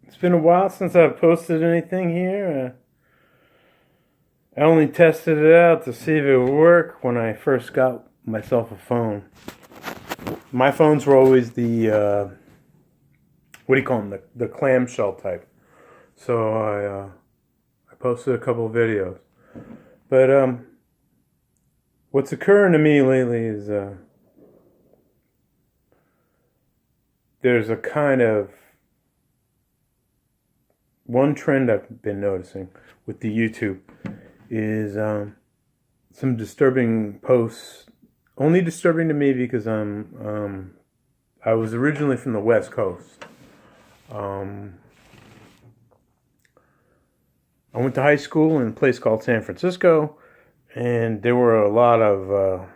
It's been a while since I've posted anything here. I only tested it out to see if it would work when I first got myself a phone. My phones were always the, what do you call them, the clamshell type. So I posted a couple of videos. But what's occurring to me lately is there's a kind of one trend I've been noticing with the YouTube is some disturbing posts. Only disturbing to me because I was originally from the West Coast. I went to high school in a place called San Francisco, and there were a lot of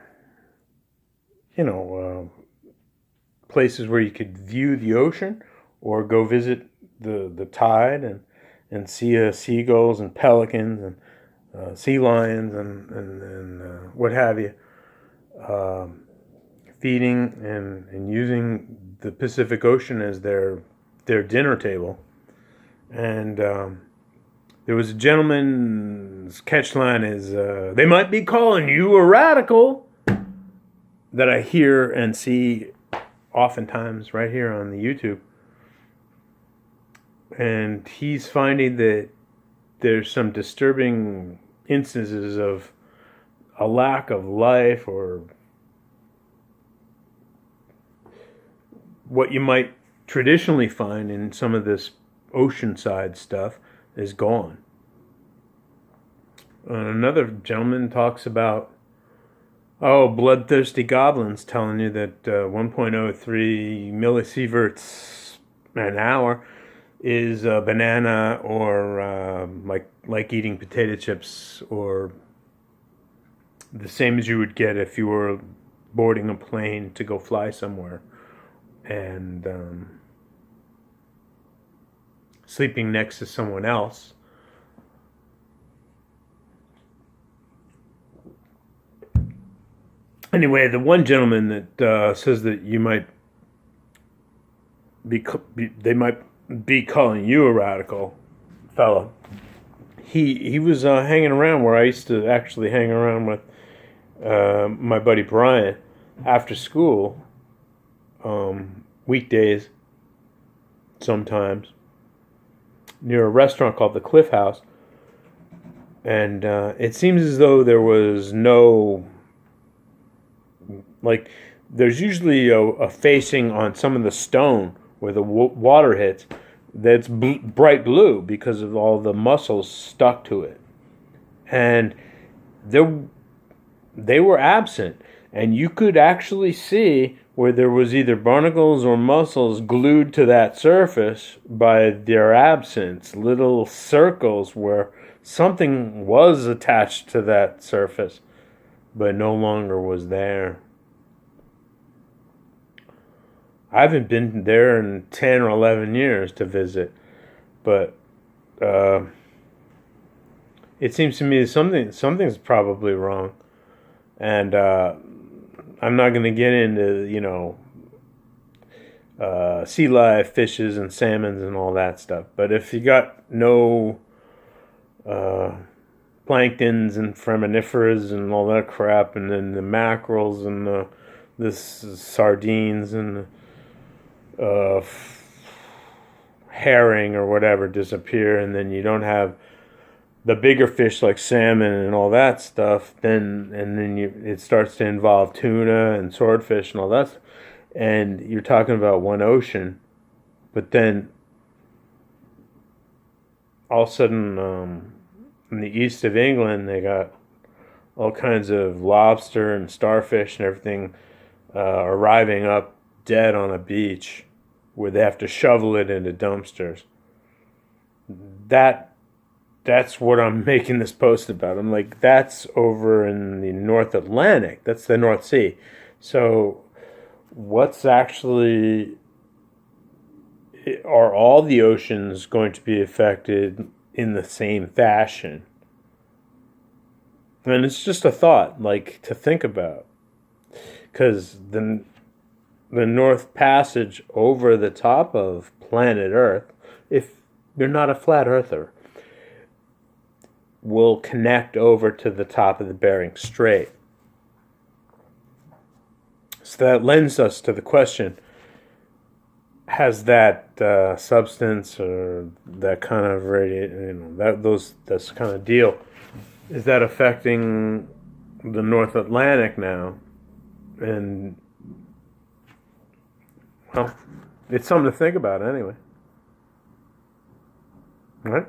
places where you could view the ocean or go visit the tide and see seagulls and pelicans and sea lions and what have you, feeding and using the Pacific Ocean as their dinner table. And there was a gentleman's catchline is, they might be calling you a radical, that I hear and see oftentimes right here on the YouTube. And he's finding that there's some disturbing instances of a lack of life, or what you might traditionally find in some of this oceanside stuff is gone. Another gentleman talks about, bloodthirsty goblins telling you that 1.03 millisieverts an hour is a banana, or like eating potato chips, or the same as you would get if you were boarding a plane to go fly somewhere and sleeping next to someone else. Anyway, the one gentleman that says that you might they might be calling you a radical fellow. He was hanging around where I used to actually hang around with my buddy Brian after school, weekdays sometimes, near a restaurant called the Cliff House. And it seems as though there was no, there's usually a facing on some of the stone where the water hits that's bright blue because of all the mussels stuck to it. And they were absent. And you could actually see where there was either barnacles or mussels glued to that surface by their absence. Little circles where something was attached to that surface, but no longer was there. I haven't been there in 10 or 11 years to visit, but it seems to me something's probably wrong. And I'm not going to get into, sea life, fishes and salmons and all that stuff. But if you got no planktons and foraminiferas and all that crap, and then the mackerels and the sardines and herring or whatever disappear, and then you don't have the bigger fish like salmon and all that stuff, then it starts to involve tuna and swordfish and all that, and you're talking about one ocean. But then all of a sudden, in the east of England, they got all kinds of lobster and starfish and everything arriving up dead on a beach where they have to shovel it into dumpsters. That's what I'm making this post about. I'm like, that's over in the North Atlantic. That's the North Sea. So what's actually, are all the oceans going to be affected in the same fashion? And it's just a thought, to think about. Because the North Passage over the top of planet Earth, if you're not a flat earther, will connect over to the top of the Bering Strait. So that lends us to the question, has that substance or that kind of this kind of deal, is that affecting the North Atlantic now? And, well, it's something to think about anyway. All right?